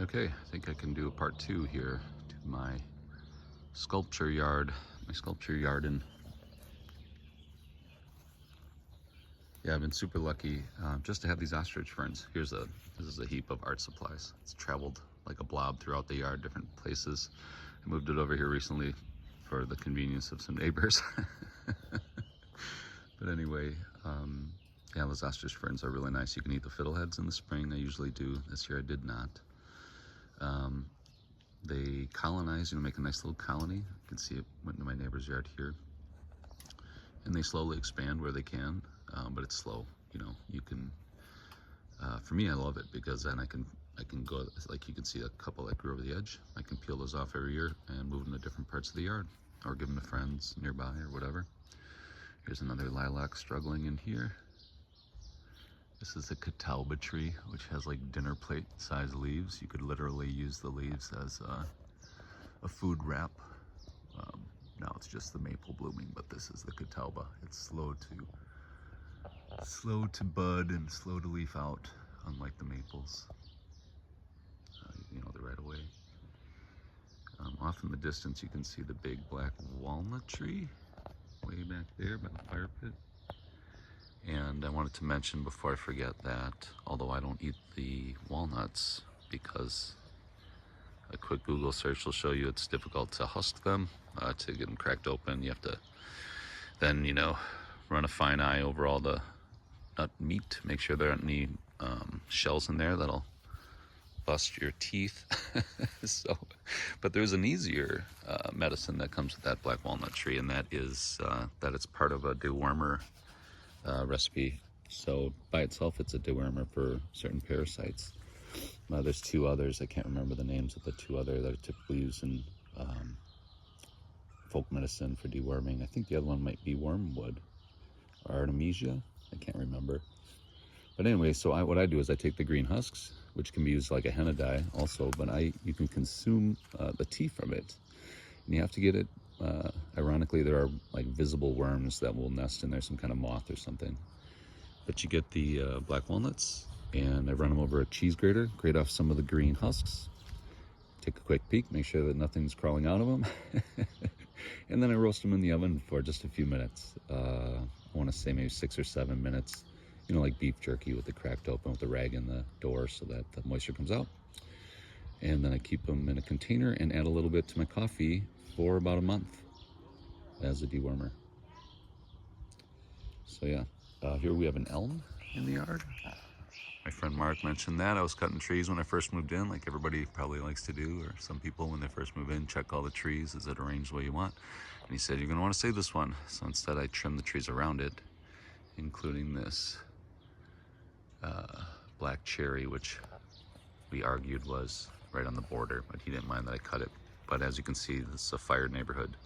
Okay, I think I can do a part 2 here to my sculpture yard, my sculpture yarden. Yeah, I've been super lucky just to have these ostrich ferns. This is a heap of art supplies. It's traveled like a blob throughout the yard, different places. I moved it over here recently for the convenience of some neighbors. But anyway, yeah, those ostrich ferns are really nice. You can eat the fiddleheads in the spring. I usually do. This year I did not. They colonize, make a nice little colony. You can see it went into my neighbor's yard here. And they slowly expand where they can, but it's slow. You can, for me, I love it because then I can go, like you can see a couple that grew over the edge. I can peel those off every year and move them to different parts of the yard or give them to friends nearby or whatever. Here's another lilac struggling in here. This is a catawba tree, which has like dinner plate size leaves. You could literally use the leaves as a food wrap. Now it's just the maple blooming, but this is the catawba. It's slow to bud and slow to leaf out, unlike the maples. They're right away. Off in the distance, you can see the big black walnut tree way back there by the fire pit. And I wanted to mention before I forget that although I don't eat the walnuts, because a quick Google search will show you it's difficult to husk them, to get them cracked open. You have to then, run a fine eye over all the nut meat, make sure there aren't any shells in there that'll bust your teeth. But there's an easier medicine that comes with that black walnut tree, and that is that it's part of a dewormer recipe. So by itself, it's a dewormer for certain parasites. There's two others. I can't remember the names of the two other that are typically used in folk medicine for deworming. I think the other one might be wormwood or artemisia. I can't remember. But anyway, so what I do is I take the green husks, which can be used like a henna dye also, but you can consume the tea from it. And you have to get it, ironically, there are like visible worms that will nest in there, some kind of moth or something. But you get the black walnuts, and I run them over a cheese grater, grate off some of the green husks, take a quick peek, make sure that nothing's crawling out of them. And then I roast them in the oven for just a few minutes. I want to say maybe 6 or 7 minutes, like beef jerky with it cracked open with the rag in the door so that the moisture comes out. And then I keep them in a container and add a little bit to my coffee for about a month as a dewormer. So yeah, here we have an elm in the yard. My friend Mark mentioned that. I was cutting trees when I first moved in, like everybody probably likes to do, or some people when they first move in, check all the trees, is it arranged the way you want? And he said, you're gonna wanna save this one. So instead I trimmed the trees around it, including this black cherry, which we argued was right on the border, but he didn't mind that I cut it. But as you can see, this is a fired neighborhood.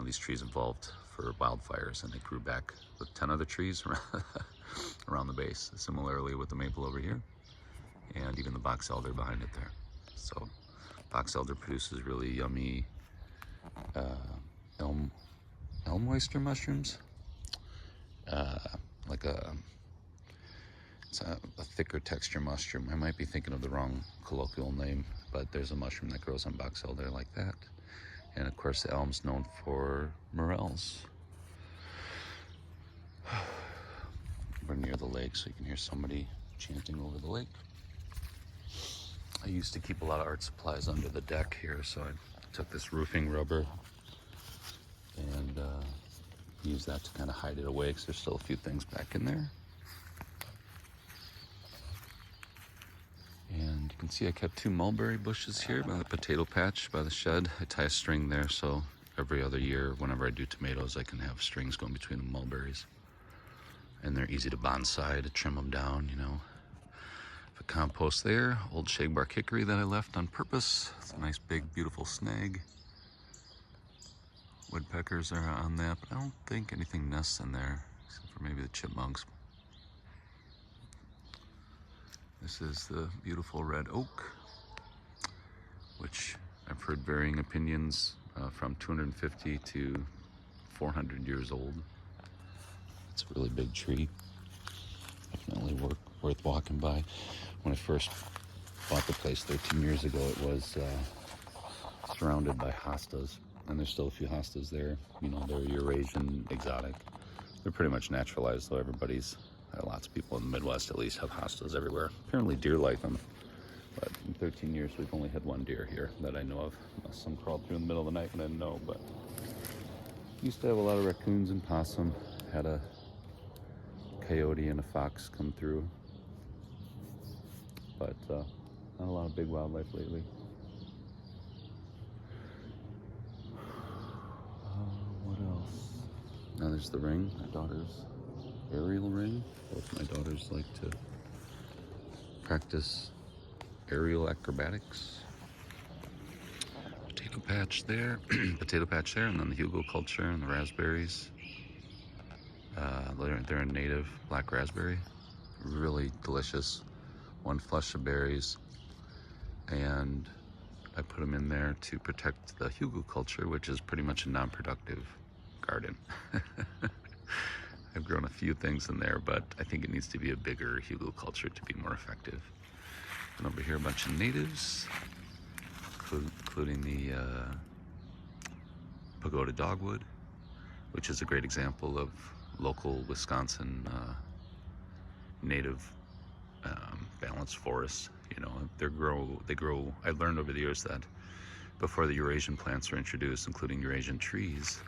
These trees evolved for wildfires, and they grew back with 10 other trees around the base. Similarly with the maple over here, and even the box elder behind it there. So box elder produces really yummy elm oyster mushrooms. It's a thicker texture mushroom. I might be thinking of the wrong colloquial name, but there's a mushroom that grows on box elder like that. And of course, the elm's known for morels. We're near the lake, so you can hear somebody chanting over the lake. I used to keep a lot of art supplies under the deck here, so I took this roofing rubber and used that to kind of hide it away, because there's still a few things back in there. And you can see I kept 2 mulberry bushes here by the potato patch by the shed. I tie a string there, so every other year, whenever I do tomatoes, I can have strings going between the mulberries. And they're easy to bonsai, to trim them down, If a compost there, old shagbark hickory that I left on purpose. It's a nice big beautiful snag. Woodpeckers are on that, but I don't think anything nests in there, except for maybe the chipmunks. This is the beautiful red oak, which I've heard varying opinions, from 250 to 400 years old. It's a really big tree. Definitely worth walking by. When I first bought the place 13 years ago, it was surrounded by hostas, and there's still a few hostas there. You know, they're Eurasian exotic. They're pretty much naturalized, though. Lots of people in the Midwest at least have hostas everywhere. Apparently deer like them, but in 13 years we've only had one deer here that I know of. Some crawled through in the middle of the night and I didn't know, but used to have a lot of raccoons and possum. Had a coyote and a fox come through, but not a lot of big wildlife lately. What else? Now there's the ring, my daughter's aerial ring. Both my daughters like to practice aerial acrobatics. Potato patch there, and then the Hugo culture and the raspberries. They're a native black raspberry, really delicious. One flush of berries, and I put them in there to protect the Hugo culture, which is pretty much a non-productive garden. I've grown a few things in there, but I think it needs to be a bigger Hugo culture to be more effective. And over here, a bunch of natives, including the pagoda dogwood, which is a great example of local Wisconsin native balanced forests. You know, they grow. I learned over the years that before the Eurasian plants were introduced, including Eurasian trees,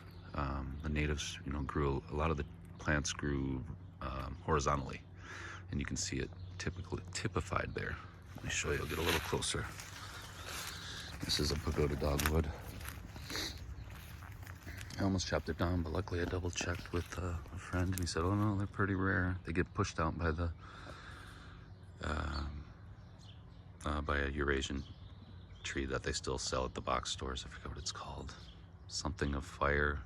the natives, you know, a lot of the plants grew horizontally, and you can see it typified there. Let me show you. I'll get a little closer. This is a pagoda dogwood. I almost chopped it down, but luckily I double checked with a friend, and he said, "Oh no, they're pretty rare. They get pushed out by the by a Eurasian tree that they still sell at the box stores. I forget what it's called. Something of fire.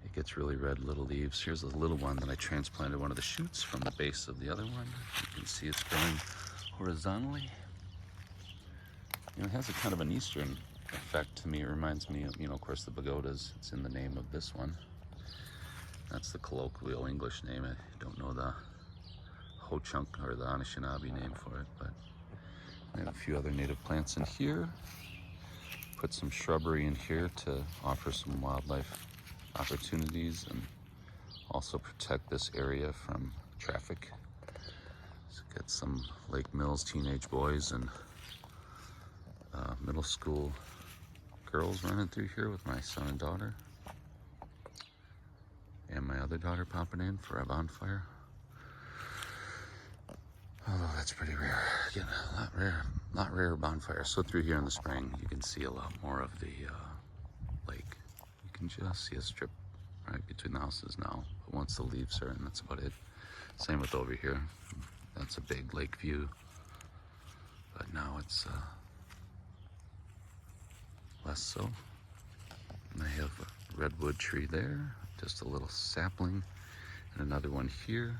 It gets really red little leaves. Here's a little one that I transplanted one of the shoots from the base of the other one. You can see it's growing horizontally. You know, it has a kind of an Eastern effect to me. It reminds me of, you know, of course, the pagodas. It's in the name of this one. That's the colloquial English name. I don't know the Ho-Chunk or the Anishinaabe name for it, but I have a few other native plants in here. Put some shrubbery in here to offer some wildlife opportunities and also protect this area from traffic. So get some Lake Mills teenage boys and middle school girls running through here with my son and daughter, and my other daughter popping in for a bonfire. Oh, that's pretty rare. Again, a lot rare bonfires. So through here in the spring, you can see a lot more of the lake. You can just see a strip right between the houses now. But once the leaves are in, that's about it. Same with over here. That's a big lake view. But now it's less so. And I have a redwood tree there, just a little sapling, and another one here.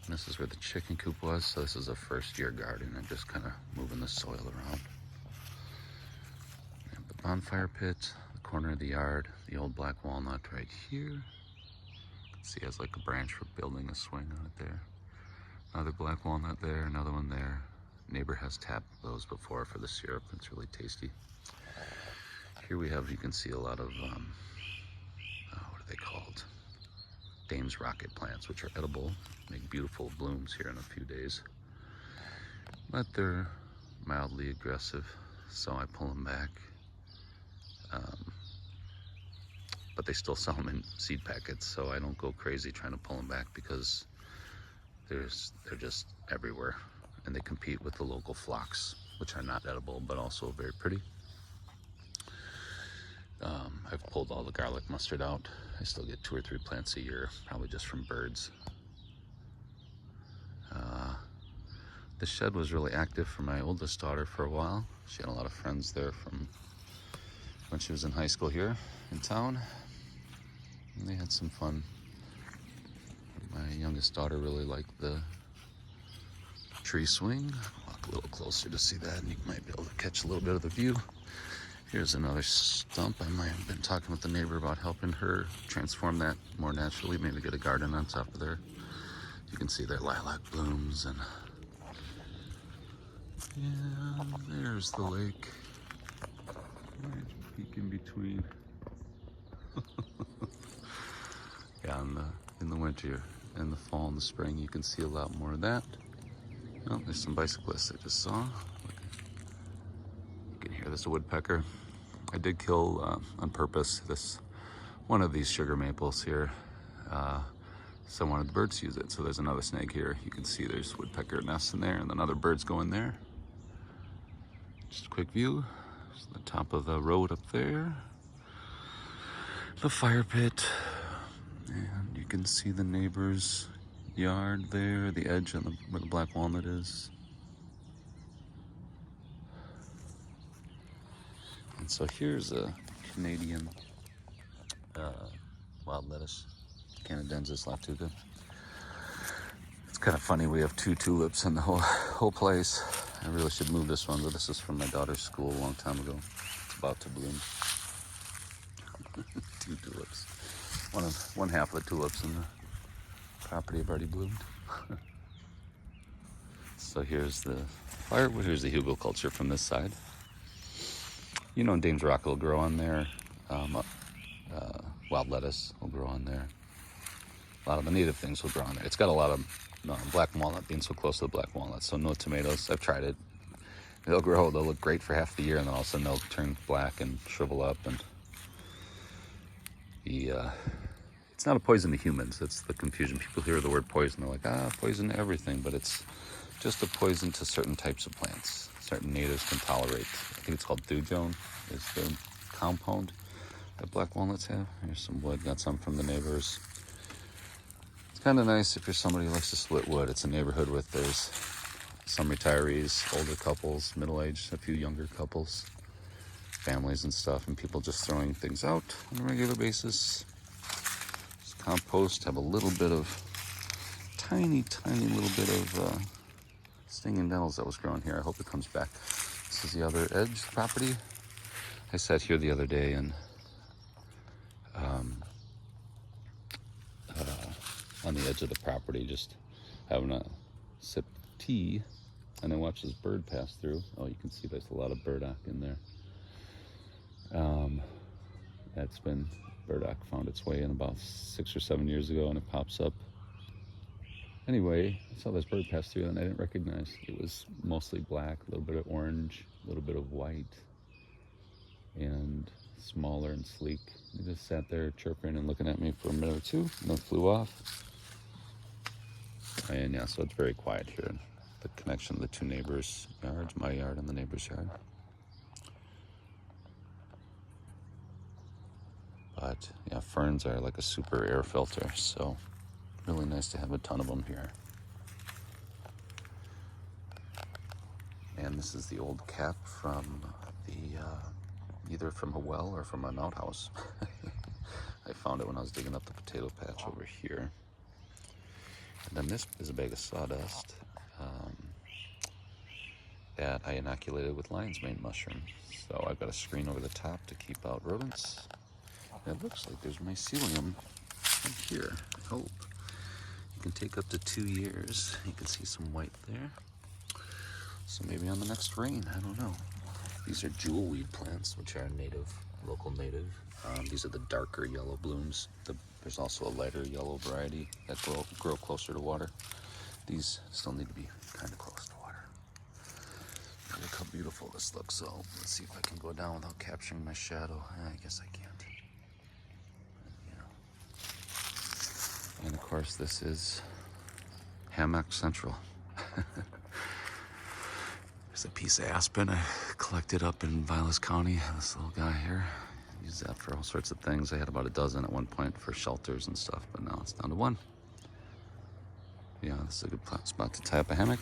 And this is where the chicken coop was, so this is a first-year garden. I'm just kind of moving the soil around. I have the bonfire pit, the corner of the yard, the old black walnut right here. You can see it has like a branch for building a swing on it there. Another black walnut there, another one there. Neighbor has tapped those before for the syrup. It's really tasty. Here we have, you can see a lot of, what are they called? Dame's rocket plants, which are edible, make beautiful blooms here in a few days. But they're mildly aggressive, so I pull them back. But they still sell them in seed packets, so I don't go crazy trying to pull them back because they're just everywhere. And they compete with the local phlox, which are not edible, but also very pretty. I've pulled all the garlic mustard out. I still get 2 or 3 plants a year, probably just from birds. The shed was really active for my oldest daughter for a while. She had a lot of friends there from when she was in high school here in town. And they had some fun. My youngest daughter really liked the tree swing. Walk a little closer to see that, and you might be able to catch a little bit of the view. Here's another stump. I might have been talking with the neighbor about helping her transform that more naturally, maybe get a garden on top of there. You can see their lilac blooms, and And there's the lake. Peek in between. Yeah, in the winter, in the fall and the spring, you can see a lot more of that. Oh, there's some bicyclists I just saw. You can hear this woodpecker. I did kill on purpose one of these sugar maples here. So I wanted the birds to use it. So there's another snag here. You can see there's woodpecker nests in there, and then other birds go in there. Just a quick view. There's the top of the road up there. The fire pit. And you can see the neighbor's yard there, the edge of where the black walnut is. And so here's a Canadian wild lettuce, Canadensis lactuca. It's kind of funny, we have 2 tulips in the whole place. I really should move this one, but this is from my daughter's school a long time ago. It's about to bloom. 2 tulips. One half of the tulips in the property have already bloomed. So here's the hugel culture from this side. You know, Dame's Rock will grow on there. Wild lettuce will grow on there. A lot of the native things will grow on there. It's got a lot of black walnut, being so close to the black walnut. So no tomatoes. I've tried it. They'll grow. They'll look great for half the year, and then all of a sudden they'll turn black and shrivel up. And it's not a poison to humans. It's the confusion. People hear the word poison, they're like, poison to everything. But it's just a poison to certain types of plants. Certain natives can tolerate. I think it's called thujone is the compound that black walnuts have. Here's some wood. Got some from the neighbors. It's kind of nice if you're somebody who likes to split wood. It's a neighborhood with there's some retirees, older couples, middle-aged, a few younger couples, families and stuff, and people just throwing things out on a regular basis. Just compost. Have a little bit of tiny little bit of stinging nettles that was growing here. I hope it comes back. This is the other edge property. I sat here the other day and on the edge of the property, just having a sip of tea, and I watched this bird pass through. Oh, you can see there's a lot of burdock in there. Burdock found its way in about 6 or 7 years ago, and it pops up. Anyway, I saw this bird pass through and I didn't recognize. It was mostly black, a little bit of orange, a little bit of white, and smaller and sleek. It just sat there chirping and looking at me for a minute or two, and then flew off. And yeah, so it's very quiet here. The connection of the 2 neighbors' yards, my yard and the neighbor's yard. But yeah, ferns are like a super air filter, so really nice to have a ton of them here. And this is the old cap from either from a well or from an outhouse. I found it when I was digging up the potato patch over here. And then this is a bag of sawdust that I inoculated with lion's mane mushroom. So I've got a screen over the top to keep out rodents. And it looks like there's mycelium right here, I hope. It can take up to 2 years. You can see some white there. So maybe on the next rain, I don't know. These are jewelweed plants, which are local native. These are the darker yellow blooms. There's also a lighter yellow variety that grow closer to water. These still need to be kind of close to water. Look how beautiful this looks. So let's see if I can go down without capturing my shadow. I guess I can't. And of course, this is Hammock Central. There's a piece of aspen I collected up in Vilas County. This little guy here. Use that for all sorts of things. I had about a dozen at one point for shelters and stuff, but now it's down to 1. Yeah, this is a good spot to tie up a hammock.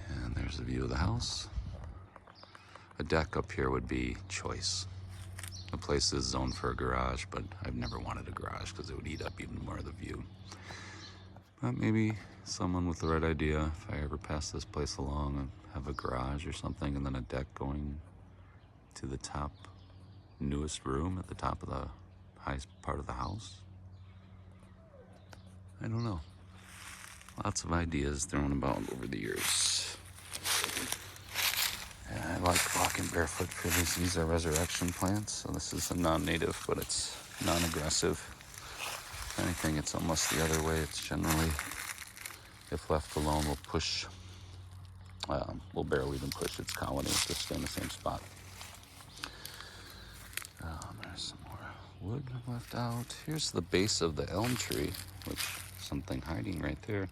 And there's a view of the house. A deck up here would be choice. The place is zoned for a garage, but I've never wanted a garage because it would eat up even more of the view. But maybe someone with the right idea, if I ever pass this place along and have a garage or something, and then a deck going to the top, newest room at the top of the highest part of the house. I don't know. Lots of ideas thrown about over the years. And I like walking barefoot for these. These are resurrection plants. So this is a non-native, but it's non-aggressive. If anything, it's almost the other way. It's generally, if left alone, will push. Will barely even push its colony. Just stay in the same spot. There's some more wood left out. Here's the base of the elm tree, which something hiding right there.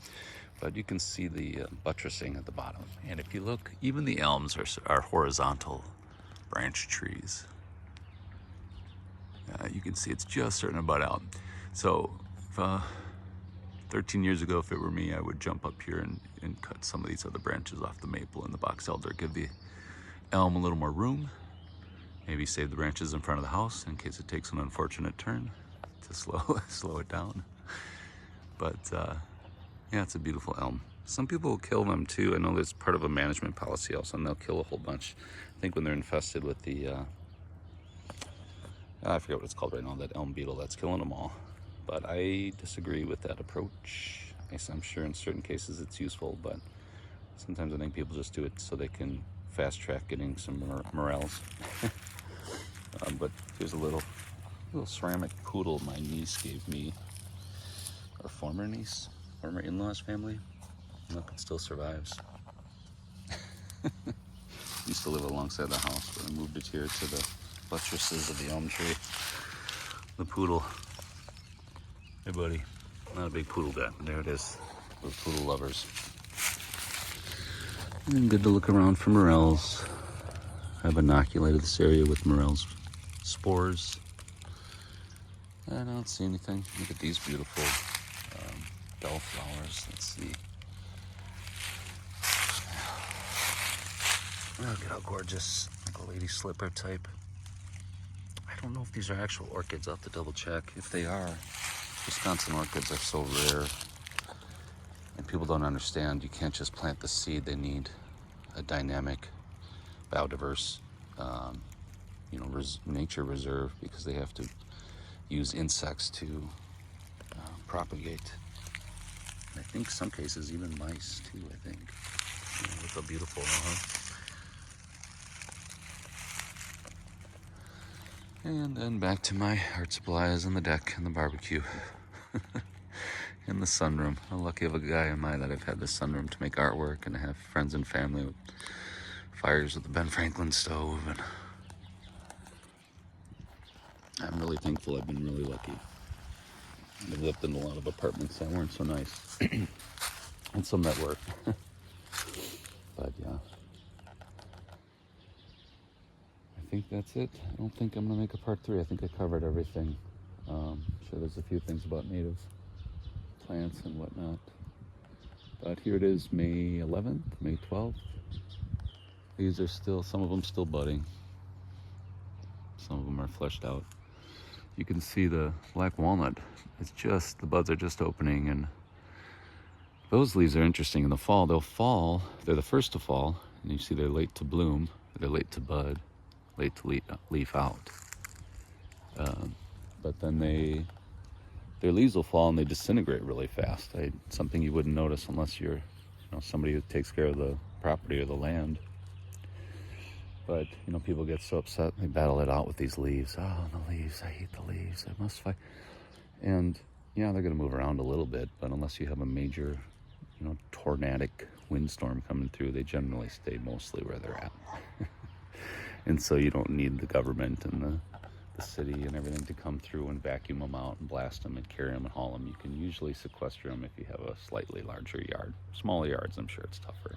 But you can see the buttressing at the bottom. And if you look, even the elms are horizontal branch trees. You can see it's just starting to bud out. So 13 years ago, if it were me, I would jump up here and cut some of these other branches off the maple and the box elder. Give the elm a little more room. Maybe save the branches in front of the house in case it takes an unfortunate turn to slow it down. But yeah, it's a beautiful elm. Some people will kill them too. I know there's part of a management policy also, and they'll kill a whole bunch. I think when they're infested with the, I forget what it's called right now, that elm beetle that's killing them all. But I disagree with that approach. I'm sure in certain cases it's useful, but sometimes I think people just do it so they can fast track getting some morels. But here's a little ceramic poodle my niece gave me, or former in-laws family. Look, it still survives. Used to live alongside the house, but I moved it here to the buttresses of the elm tree. The poodle. Hey buddy, not a big poodle guy, but there it is. Those poodle lovers. And good to look around for morels. I've inoculated this area with morels spores. I don't see anything. Look at these beautiful bellflowers. Let's see. Look at how gorgeous, like a lady slipper type. I don't know if these are actual orchids. I'll have to double check. If they are, Wisconsin orchids are so rare. And people don't understand, you can't just plant the seed. They need a dynamic, biodiverse, nature reserve, because they have to use insects to propagate. And I think some cases even mice too, I think. Yeah, look how beautiful, And then back to my art supplies and the deck and the barbecue. In the sunroom. How lucky of a guy am I that I've had this sunroom to make artwork and to have friends and family with fires with the Ben Franklin stove. And I'm really thankful. I've been really lucky. I've lived in a lot of apartments that weren't so nice. And some that were. But yeah. I think that's it. I don't think I'm going to make a part 3. I think I covered everything. Sure, there's a few things about native plants and whatnot. But here it is, May 11th, May 12th. These are still, some of them still budding. Some of them are fleshed out. You can see the black walnut. It's just, the buds are just opening, and those leaves are interesting. In the fall, they'll fall. They're the first to fall, and you see they're late to bloom. They're late to bud, late to leaf out. But then their leaves will fall and they disintegrate really fast. Something you wouldn't notice unless you're somebody who takes care of the property or the land. But people get so upset, they battle it out with these leaves. Oh, the leaves, I hate the leaves, I must fight. And yeah, they're going to move around a little bit, but unless you have a major tornadic windstorm coming through, they generally stay mostly where they're at. And so you don't need the government and the city and everything to come through and vacuum them out and blast them and carry them and haul them. You can usually sequester them if you have a slightly larger yard. Smaller yards, I'm sure it's tougher.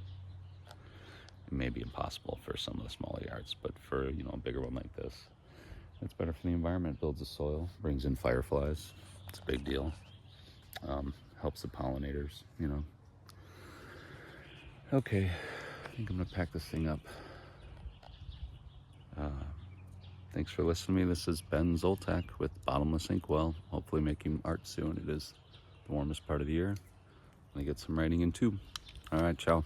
It may be impossible for some of the smaller yards, but for a bigger one like this, it's better for the environment. Builds the soil, brings in fireflies. It's a big deal. Helps the pollinators. Okay, I think I'm gonna pack this thing up. Thanks for listening to me. This is Ben Zoltak with Bottomless Inkwell. Hopefully making art soon. It is the warmest part of the year. I'm gonna get some writing in too. All right, ciao.